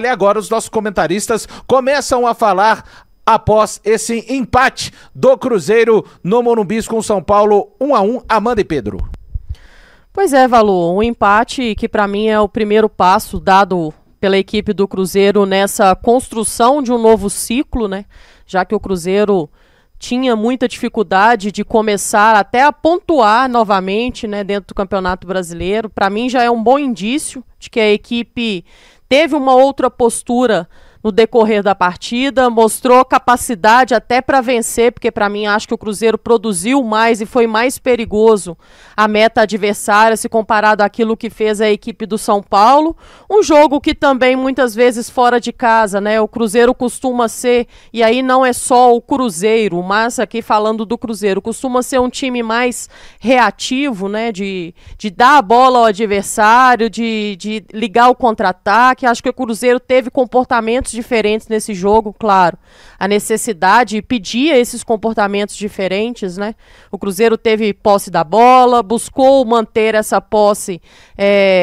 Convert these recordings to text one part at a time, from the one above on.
E agora os nossos comentaristas começam a falar após esse empate do Cruzeiro no Morumbi com o São Paulo 1-1. Amanda e Pedro. Pois é, Valu, um empate que para mim é o primeiro passo dado pela equipe do Cruzeiro nessa construção de um novo ciclo, né? Já que o Cruzeiro tinha muita dificuldade de começar até a pontuar novamente, né, dentro do Campeonato Brasileiro. Para mim já é um bom indício de que a equipe teve uma outra postura no decorrer da partida, mostrou capacidade até para vencer, porque para mim acho que o Cruzeiro produziu mais e foi mais perigoso a meta adversária se comparado àquilo que fez a equipe do São Paulo. Um jogo que também muitas vezes fora de casa, né? O Cruzeiro costuma ser, e aí não é só o Cruzeiro, mas aqui falando do Cruzeiro, costuma ser um time mais reativo, né? De dar a bola ao adversário, de ligar o contra-ataque. Acho que o Cruzeiro teve comportamentos diferentes nesse jogo, claro. A necessidade pedia esses comportamentos diferentes, né? O Cruzeiro teve posse da bola, buscou manter essa posse,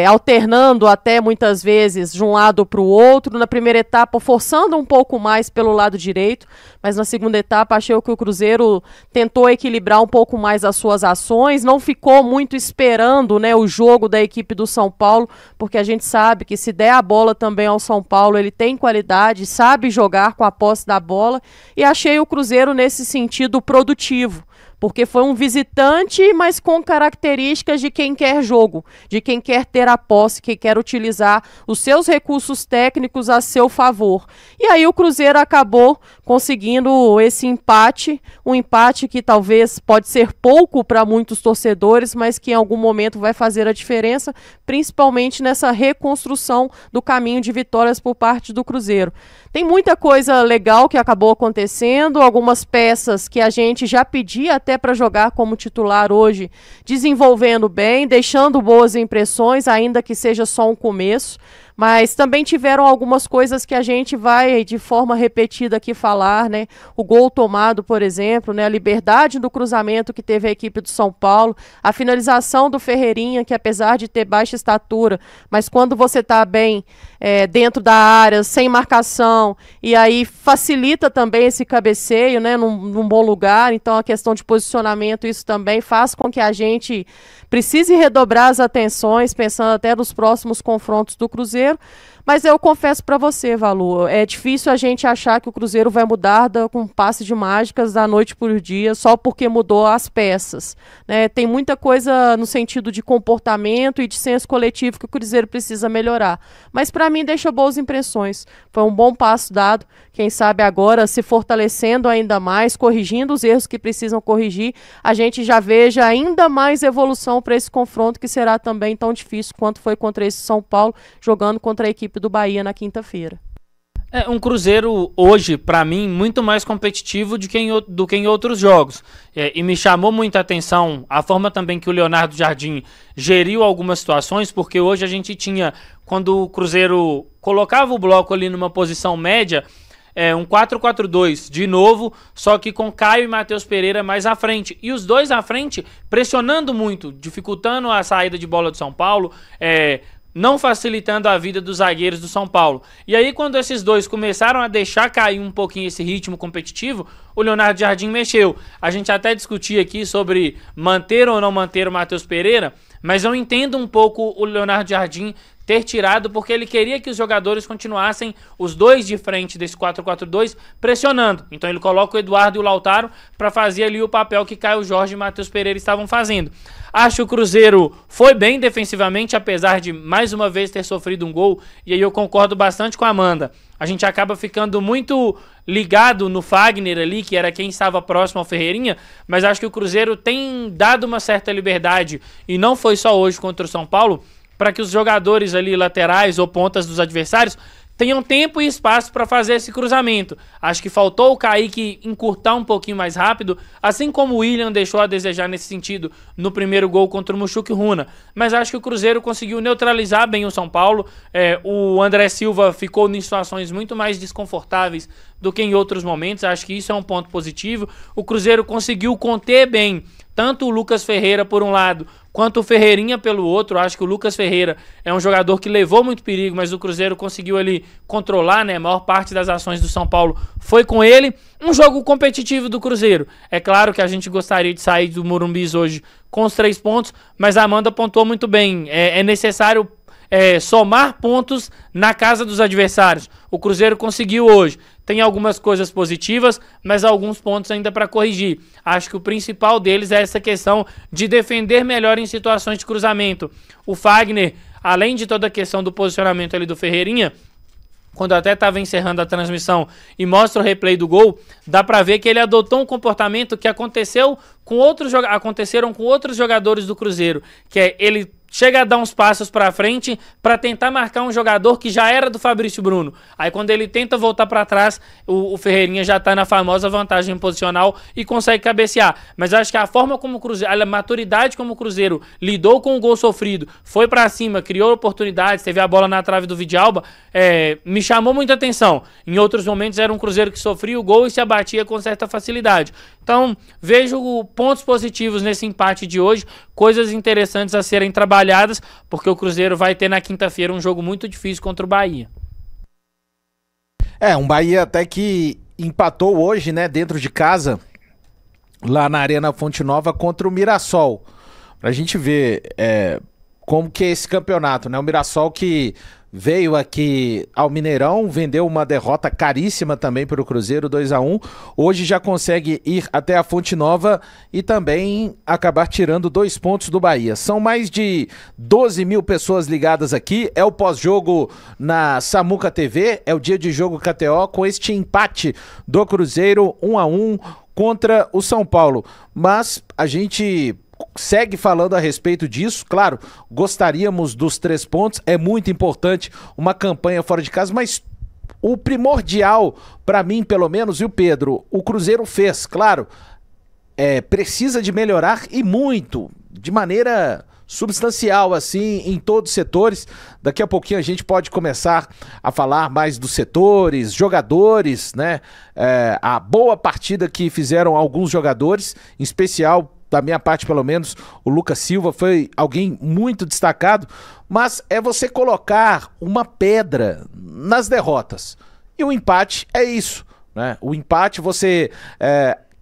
alternando até muitas vezes de um lado para o outro. Na primeira etapa, forçando um pouco mais pelo lado direito, mas na segunda etapa achei que o Cruzeiro tentou equilibrar um pouco mais as suas ações, não ficou muito esperando, né, o jogo da equipe do São Paulo, porque a gente sabe que se der a bola também ao São Paulo, ele tem qualidade, sabe jogar com a posse da bola, e achei o Cruzeiro nesse sentido produtivo, porque foi um visitante, mas com características de quem quer jogo, de quem quer ter a posse, que quer utilizar os seus recursos técnicos a seu favor. E aí o Cruzeiro acabou conseguindo esse empate, um empate que talvez pode ser pouco para muitos torcedores, mas que em algum momento vai fazer a diferença, principalmente nessa reconstrução do caminho de vitórias por parte do Cruzeiro. Tem muita coisa legal que acabou acontecendo, algumas peças que a gente já pedia até para jogar como titular hoje, desenvolvendo bem, deixando boas impressões, ainda que seja só um começo. Mas também tiveram algumas coisas que a gente vai de forma repetida aqui falar, né? O gol tomado, por exemplo, né? A liberdade do cruzamento que teve a equipe do São Paulo, a finalização do Ferreirinha, que apesar de ter baixa estatura, mas quando você está bem dentro da área, sem marcação, e aí facilita também esse cabeceio, né? Num bom lugar. Então a questão de posicionamento, isso também faz com que a gente precise redobrar as atenções, pensando até nos próximos confrontos do Cruzeiro. Mas eu confesso para você, Valu, é difícil a gente achar que o Cruzeiro vai mudar com passe de mágicas da noite por dia, só porque mudou as peças, né? Tem muita coisa no sentido de comportamento e de senso coletivo que o Cruzeiro precisa melhorar. Mas para mim deixa boas impressões. Foi um bom passo dado, quem sabe agora se fortalecendo ainda mais, corrigindo os erros que precisam corrigir, a gente já veja ainda mais evolução para esse confronto que será também tão difícil quanto foi contra esse São Paulo, jogando contra a equipe do Bahia na quinta-feira. É um Cruzeiro hoje, para mim, muito mais competitivo do que em outros jogos. E me chamou muita atenção a forma também que o Leonardo Jardim geriu algumas situações, porque hoje a gente tinha, quando o Cruzeiro colocava o bloco ali numa posição média, um 4-4-2 de novo, só que com Caio e Matheus Pereira mais à frente. E os dois à frente pressionando muito, dificultando a saída de bola do São Paulo, não facilitando a vida dos zagueiros do São Paulo. E aí quando esses dois começaram a deixar cair um pouquinho esse ritmo competitivo, o Leonardo Jardim mexeu. A gente até discutia aqui sobre manter ou não manter o Matheus Pereira, mas eu entendo um pouco o Leonardo Jardim ter tirado, porque ele queria que os jogadores continuassem, os dois de frente desse 4-4-2, pressionando. Então ele coloca o Eduardo e o Lautaro para fazer ali o papel que Caio Jorge e Matheus Pereira estavam fazendo. Acho que o Cruzeiro foi bem defensivamente, apesar de mais uma vez ter sofrido um gol, e aí eu concordo bastante com a Amanda. A gente acaba ficando muito ligado no Fagner ali, que era quem estava próximo ao Ferreirinha, mas acho que o Cruzeiro tem dado uma certa liberdade, e não foi só hoje contra o São Paulo, para que os jogadores ali laterais ou pontas dos adversários tenham tempo e espaço para fazer esse cruzamento. Acho que faltou o Kaique encurtar um pouquinho mais rápido, assim como o William deixou a desejar nesse sentido no primeiro gol contra o Mushuc Runa. Mas acho que o Cruzeiro conseguiu neutralizar bem o São Paulo. O André Silva ficou em situações muito mais desconfortáveis do que em outros momentos. Acho que isso é um ponto positivo. O Cruzeiro conseguiu conter bem tanto o Lucas Ferreira por um lado, quanto o Ferreirinha pelo outro. Acho que o Lucas Ferreira é um jogador que levou muito perigo, mas o Cruzeiro conseguiu ali controlar, né? A maior parte das ações do São Paulo foi com ele. Um jogo competitivo do Cruzeiro. É claro que a gente gostaria de sair do Morumbi hoje com os 3 pontos, mas a Amanda pontuou muito bem. É necessário somar pontos na casa dos adversários. O Cruzeiro conseguiu hoje. Tem algumas coisas positivas, mas alguns pontos ainda para corrigir. Acho que o principal deles é essa questão de defender melhor em situações de cruzamento. O Fagner, além de toda a questão do posicionamento ali do Ferreirinha, quando eu até estava encerrando a transmissão e mostra o replay do gol, dá para ver que ele adotou um comportamento que aconteceram com outros jogadores do Cruzeiro, que é ele chega a dar uns passos para frente para tentar marcar um jogador que já era do Fabrício Bruno. Aí quando ele tenta voltar para trás, o Ferreirinha já tá na famosa vantagem posicional e consegue cabecear. Mas eu acho que a forma como o Cruzeiro, a maturidade como o Cruzeiro lidou com o gol sofrido, foi para cima, criou oportunidades, teve a bola na trave do Vidalba, me chamou muita atenção. Em outros momentos era um Cruzeiro que sofria o gol e se abatia com certa facilidade. Então, vejo pontos positivos nesse empate de hoje, coisas interessantes a serem trabalhadas, porque o Cruzeiro vai ter na quinta-feira um jogo muito difícil contra o Bahia. Um Bahia até que empatou hoje, né, dentro de casa, lá na Arena Fonte Nova contra o Mirassol. Pra gente ver como que é esse campeonato, né? O Mirassol que veio aqui ao Mineirão, vendeu uma derrota caríssima também para o Cruzeiro, 2-1. Hoje já consegue ir até a Fonte Nova e também acabar tirando 2 pontos do Bahia. São mais de 12 mil pessoas ligadas aqui. É o pós-jogo na Samuca TV, é o dia de jogo KTO com este empate do Cruzeiro 1-1 contra o São Paulo. Mas a gente segue falando a respeito disso. Claro, gostaríamos dos 3 pontos, é muito importante uma campanha fora de casa, mas o primordial, para mim pelo menos, e o Pedro, o Cruzeiro fez, claro, precisa de melhorar e muito, de maneira substancial, assim, em todos os setores. Daqui a pouquinho a gente pode começar a falar mais dos setores, jogadores, né? A boa partida que fizeram alguns jogadores, em especial, da minha parte pelo menos, o Lucas Silva foi alguém muito destacado, mas é você colocar uma pedra nas derrotas. E o empate é isso, né? O empate você...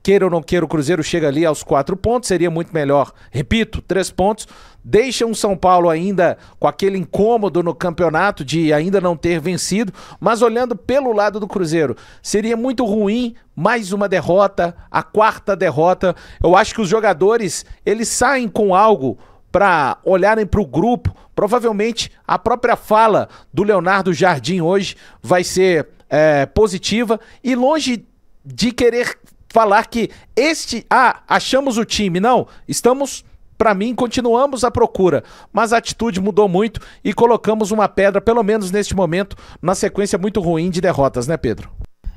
queira ou não queira, o Cruzeiro chega ali aos 4 pontos, seria muito melhor, repito, 3 pontos, deixa um São Paulo ainda com aquele incômodo no campeonato de ainda não ter vencido, mas olhando pelo lado do Cruzeiro, seria muito ruim mais uma derrota, a 4ª derrota. Eu acho que os jogadores, eles saem com algo para olharem para o grupo. Provavelmente a própria fala do Leonardo Jardim hoje vai ser positiva e longe de querer falar que achamos o time. Não, estamos, para mim, continuamos à procura, mas a atitude mudou muito e colocamos uma pedra, pelo menos neste momento, na sequência muito ruim de derrotas, né, Pedro?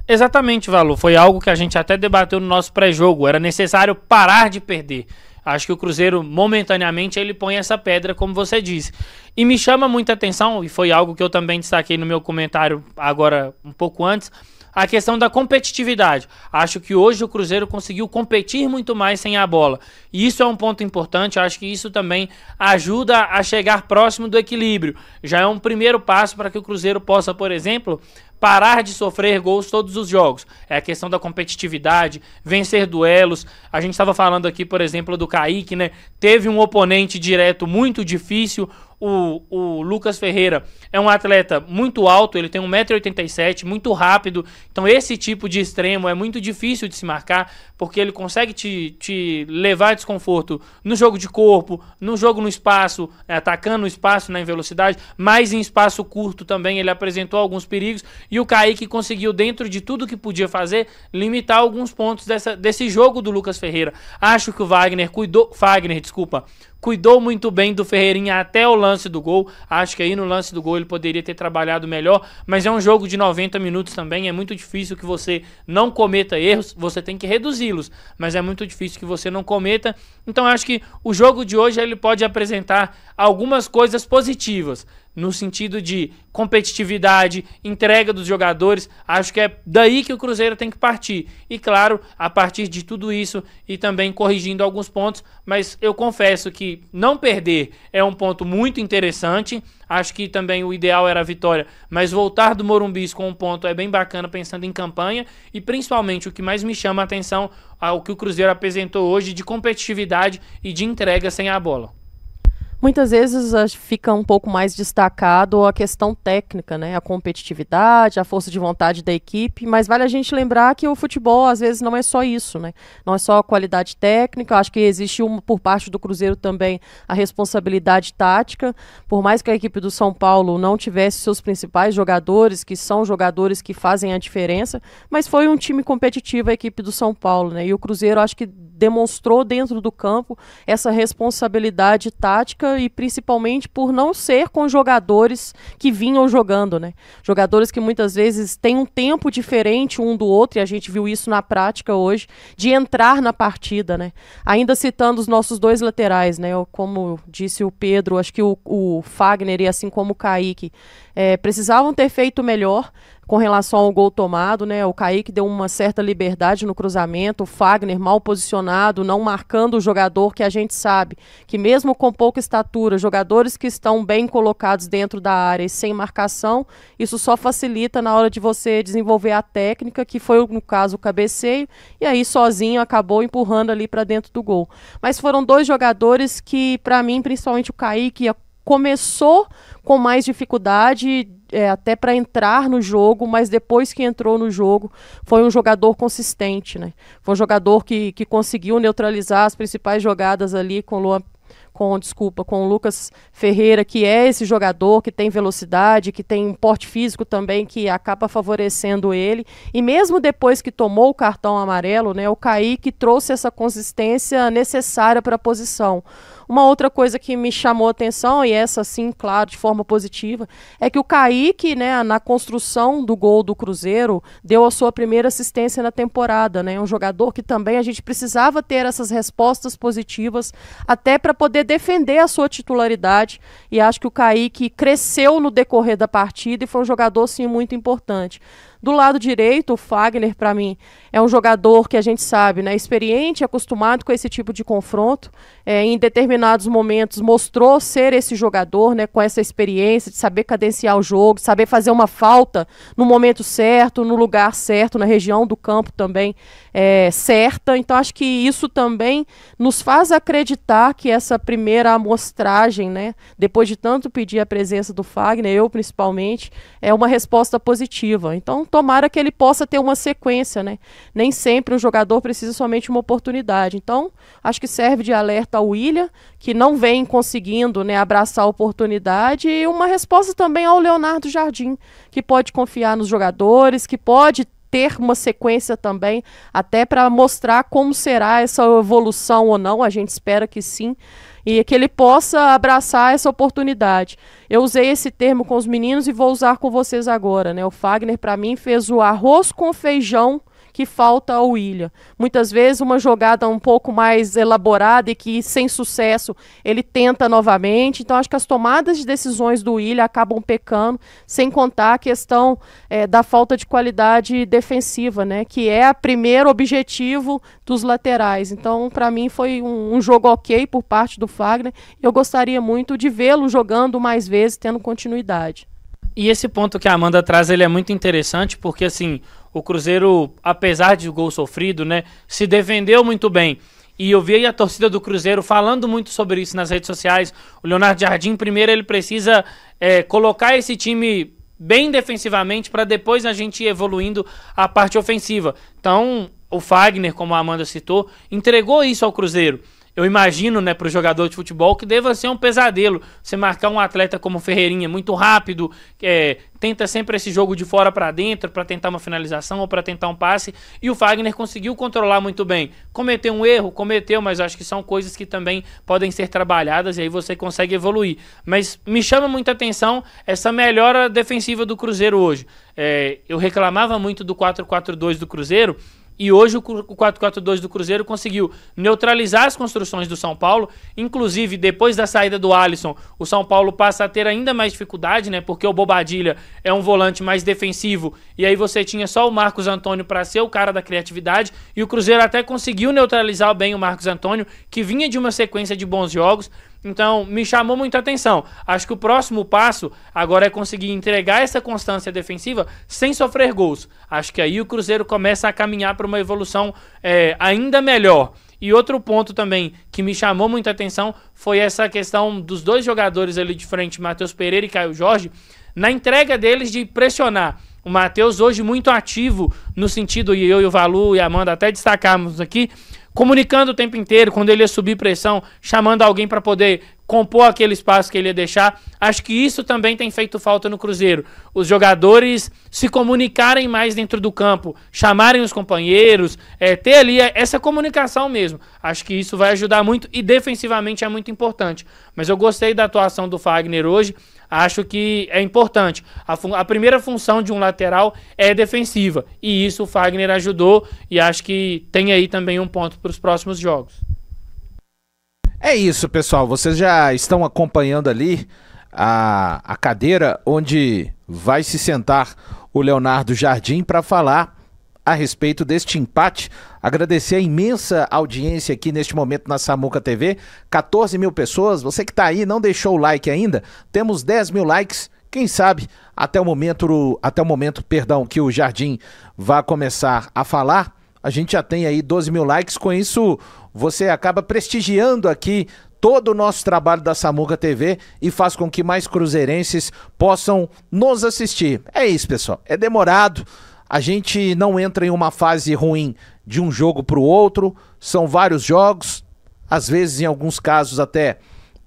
Exatamente, Valu, foi algo que a gente até debateu no nosso pré-jogo, era necessário parar de perder. Acho que o Cruzeiro, momentaneamente, ele põe essa pedra, como você disse. E me chama muita atenção, e foi algo que eu também destaquei no meu comentário agora, um pouco antes, a questão da competitividade. Acho que hoje o Cruzeiro conseguiu competir muito mais sem a bola. E isso é um ponto importante, acho que isso também ajuda a chegar próximo do equilíbrio. Já é um primeiro passo para que o Cruzeiro possa, por exemplo, parar de sofrer gols todos os jogos. É a questão da competitividade, vencer duelos. A gente estava falando aqui, por exemplo, do Kaique, né? Teve um oponente direto muito difícil. O Lucas Ferreira é um atleta muito alto, ele tem 1,87 m, muito rápido. Então esse tipo de extremo é muito difícil de se marcar, porque ele consegue te levar a desconforto no jogo de corpo, no jogo no espaço, atacando no espaço, em velocidade, mas em espaço curto também ele apresentou alguns perigos. E o Kaique conseguiu, dentro de tudo que podia fazer, limitar alguns pontos desse jogo do Lucas Ferreira. Acho que o Fagner cuidou muito bem do Ferreirinha até o lance do gol. Acho que aí no lance do gol ele poderia ter trabalhado melhor, mas é um jogo de 90 minutos também, é muito difícil que você não cometa erros, você tem que reduzi-los, mas é muito difícil que você não cometa. Então acho que o jogo de hoje ele pode apresentar algumas coisas positivas. no sentido de competitividade, entrega dos jogadores. Acho que é daí que o Cruzeiro tem que partir. E claro, a partir de tudo isso e também corrigindo alguns pontos, mas eu confesso que não perder é um ponto muito interessante. Acho que também o ideal era a vitória, mas voltar do Morumbi com um ponto é bem bacana pensando em campanha e principalmente o que mais me chama a atenção ao que o Cruzeiro apresentou hoje de competitividade e de entrega sem a bola. Muitas vezes fica um pouco mais destacado a questão técnica, né? A competitividade, a força de vontade da equipe, mas vale a gente lembrar que o futebol às vezes não é só isso, né? Não é só a qualidade técnica, acho que existe por parte do Cruzeiro também a responsabilidade tática, por mais que a equipe do São Paulo não tivesse seus principais jogadores, que são jogadores que fazem a diferença, mas foi um time competitivo a equipe do São Paulo, né? E o Cruzeiro acho que demonstrou dentro do campo essa responsabilidade tática e principalmente por não ser com jogadores que vinham jogando, né? Jogadores que muitas vezes têm um tempo diferente um do outro, e a gente viu isso na prática hoje, de entrar na partida, né? Ainda citando os nossos dois laterais, né? Como disse o Pedro, acho que o Fagner e assim como o Kaique precisavam ter feito melhor com relação ao gol tomado, né? O Kaique deu uma certa liberdade no cruzamento, o Fagner mal posicionado, não marcando o jogador, que a gente sabe que mesmo com pouca estatura, jogadores que estão bem colocados dentro da área e sem marcação, isso só facilita na hora de você desenvolver a técnica, que foi no caso o cabeceio, e aí sozinho acabou empurrando ali para dentro do gol. Mas foram dois jogadores que, para mim, principalmente o Kaique, começou com mais dificuldade até para entrar no jogo, mas depois que entrou no jogo foi um jogador consistente, né? Foi um jogador que conseguiu neutralizar as principais jogadas ali com o Lucas Ferreira, que é esse jogador que tem velocidade, que tem um porte físico também, que acaba favorecendo ele. E mesmo depois que tomou o cartão amarelo, né, o Kaique trouxe essa consistência necessária para a posição. Uma outra coisa que me chamou a atenção, e essa sim, claro, de forma positiva, é que o Kaique, né, na construção do gol do Cruzeiro, deu a sua primeira assistência na temporada, né? Um jogador que também a gente precisava ter essas respostas positivas até para poder defender a sua titularidade, e acho que o Kaique cresceu no decorrer da partida e foi um jogador, sim, muito importante. Do lado direito, o Fagner, para mim, é um jogador que a gente sabe, né, experiente, acostumado com esse tipo de confronto. Em determinados momentos mostrou ser esse jogador, né, com essa experiência de saber cadenciar o jogo, saber fazer uma falta no momento certo, no lugar certo, na região do campo também certa. Então acho que isso também nos faz acreditar que essa primeira amostragem, né, depois de tanto pedir a presença do Fagner, eu principalmente, é uma resposta positiva. Então tomara que ele possa ter uma sequência, né? Nem sempre o jogador precisa somente uma oportunidade. Então, acho que serve de alerta ao William, que não vem conseguindo, né, abraçar a oportunidade, e uma resposta também ao Leonardo Jardim, que pode confiar nos jogadores, que pode ter uma sequência também, até para mostrar como será essa evolução ou não, a gente espera que sim, e que ele possa abraçar essa oportunidade. Eu usei esse termo com os meninos e vou usar com vocês agora, né? O Fagner, para mim, fez o arroz com feijão que falta ao William. Muitas vezes uma jogada um pouco mais elaborada e que sem sucesso ele tenta novamente. Então acho que as tomadas de decisões do William acabam pecando, sem contar a questão da falta de qualidade defensiva, né, que é o primeiro objetivo dos laterais. Então para mim foi um jogo ok por parte do Fagner. Eu gostaria muito de vê-lo jogando mais vezes, tendo continuidade. E esse ponto que a Amanda traz, ele é muito interessante, porque assim, o Cruzeiro, apesar de gol sofrido, né, se defendeu muito bem. E eu vi a torcida do Cruzeiro falando muito sobre isso nas redes sociais. O Leonardo Jardim, primeiro, ele precisa colocar esse time bem defensivamente para depois a gente ir evoluindo a parte ofensiva. Então, o Fagner, como a Amanda citou, entregou isso ao Cruzeiro. Eu imagino, né, para o jogador de futebol que deva ser um pesadelo você marcar um atleta como o Ferreirinha, muito rápido, tenta sempre esse jogo de fora para dentro para tentar uma finalização ou para tentar um passe, e o Fagner conseguiu controlar muito bem. Cometeu um erro, mas acho que são coisas que também podem ser trabalhadas e aí você consegue evoluir. Mas me chama muita atenção essa melhora defensiva do Cruzeiro hoje. Eu reclamava muito do 4-4-2 do Cruzeiro, E hoje o 4-4-2 do Cruzeiro conseguiu neutralizar as construções do São Paulo. Inclusive, depois da saída do Alisson, o São Paulo passa a ter ainda mais dificuldade, né? Porque o Bobadilla é um volante mais defensivo. E aí você tinha só o Marcos Antônio para ser o cara da criatividade. E o Cruzeiro até conseguiu neutralizar bem o Marcos Antônio, que vinha de uma sequência de bons jogos. Então, me chamou muita atenção. Acho que o próximo passo agora é conseguir entregar essa constância defensiva sem sofrer gols. Acho que aí o Cruzeiro começa a caminhar para uma evolução ainda melhor. E outro ponto também que me chamou muita atenção foi essa questão dos dois jogadores ali de frente, Matheus Pereira e Caio Jorge, na entrega deles de pressionar. O Matheus hoje muito ativo no sentido, e eu e o Valu e a Amanda até destacamos aqui, comunicando o tempo inteiro, quando ele ia subir pressão, chamando alguém para poder compor aquele espaço que ele ia deixar. Acho que isso também tem feito falta no Cruzeiro. Os jogadores se comunicarem mais dentro do campo, chamarem os companheiros, ter ali essa comunicação mesmo. Acho que isso vai ajudar muito e defensivamente é muito importante. Mas eu gostei da atuação do Fagner hoje. Acho que é importante. A primeira função de um lateral é defensiva. E isso o Fagner ajudou. E acho que tem aí também um ponto para os próximos jogos. É isso, pessoal. Vocês já estão acompanhando ali a cadeira onde vai se sentar o Leonardo Jardim para falar a respeito deste empate. Agradecer a imensa audiência aqui neste momento na Samuca TV. 14 mil pessoas. Você que está aí, não deixou o like ainda? Temos 10 mil likes. Quem sabe até o momento, que o Jardim vai começar a falar, a gente já tem aí 12 mil likes. Com isso, você acaba prestigiando aqui todo o nosso trabalho da Samuca TV e faz com que mais cruzeirenses possam nos assistir. É isso, pessoal. É demorado. A gente não entra em uma fase ruim de um jogo para o outro. São vários jogos. Às vezes, em alguns casos até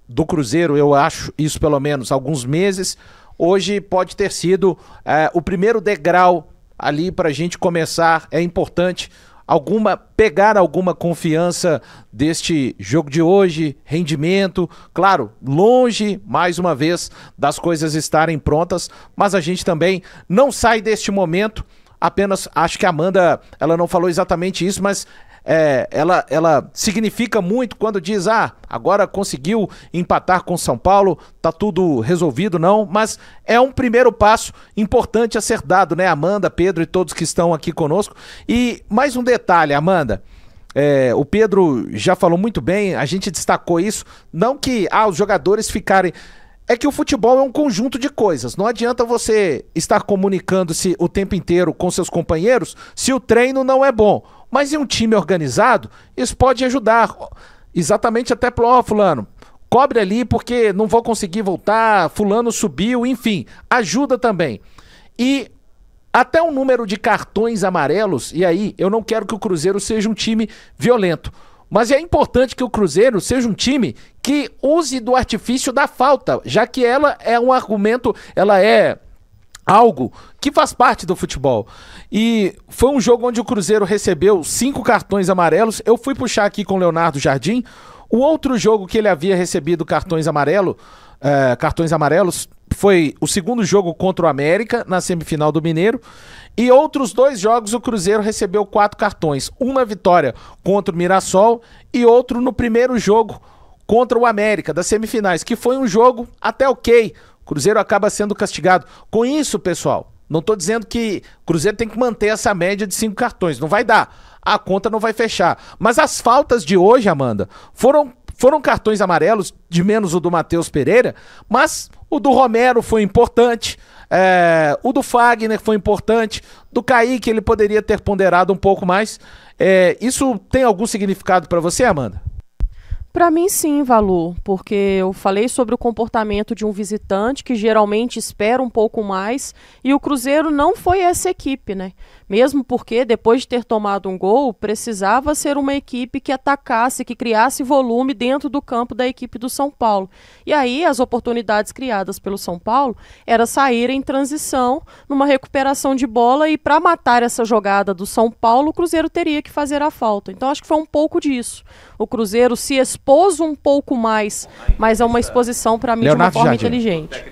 do Cruzeiro, eu acho isso pelo menos alguns meses. Hoje pode ter sido o primeiro degrau ali para a gente começar. É importante pegar alguma confiança deste jogo de hoje, rendimento, claro, longe, mais uma vez, das coisas estarem prontas, mas a gente também não sai deste momento. Apenas, acho que a Amanda, ela não falou exatamente isso, mas ela significa muito quando diz, agora conseguiu empatar com São Paulo, tá tudo resolvido, não, mas é um primeiro passo importante a ser dado, né, Amanda, Pedro e todos que estão aqui conosco. E mais um detalhe, Amanda, o Pedro já falou muito bem, a gente destacou isso, não que os jogadores ficarem... É que o futebol é um conjunto de coisas. Não adianta você estar comunicando-se o tempo inteiro com seus companheiros se o treino não é bom. Mas em um time organizado, isso pode ajudar. Exatamente até pro fulano, cobre ali porque não vou conseguir voltar, fulano subiu, enfim. Ajuda também. E até um número de cartões amarelos, e aí eu não quero que o Cruzeiro seja um time violento. Mas é importante que o Cruzeiro seja um time que use do artifício da falta, já que ela é um argumento, ela é algo que faz parte do futebol. E foi um jogo onde o Cruzeiro recebeu 5 cartões amarelos. Eu fui puxar aqui com o Leonardo Jardim. O outro jogo que ele havia recebido cartões amarelos foi o segundo jogo contra o América, na semifinal do Mineiro. E outros 2 jogos o Cruzeiro recebeu 4 cartões. Um na vitória contra o Mirassol e outro no primeiro jogo contra o América, das semifinais, que foi um jogo até ok. O Cruzeiro acaba sendo castigado. Com isso, pessoal, não estou dizendo que o Cruzeiro tem que manter essa média de 5 cartões. Não vai dar. A conta não vai fechar. Mas as faltas de hoje, Amanda, foram cartões amarelos, de menos o do Matheus Pereira, mas o do Romero foi importante. O do Fagner foi importante, do Kaique ele poderia ter ponderado um pouco mais. Isso tem algum significado para você, Amanda? Para mim sim, Valu, porque eu falei sobre o comportamento de um visitante que geralmente espera um pouco mais e o Cruzeiro não foi essa equipe, né? Mesmo porque depois de ter tomado um gol, precisava ser uma equipe que atacasse, que criasse volume dentro do campo da equipe do São Paulo. E aí as oportunidades criadas pelo São Paulo era sair em transição, numa recuperação de bola e para matar essa jogada do São Paulo, o Cruzeiro teria que fazer a falta. Então acho que foi um pouco disso. O Cruzeiro se expôs um pouco mais, mas é uma exposição para mim de uma forma inteligente.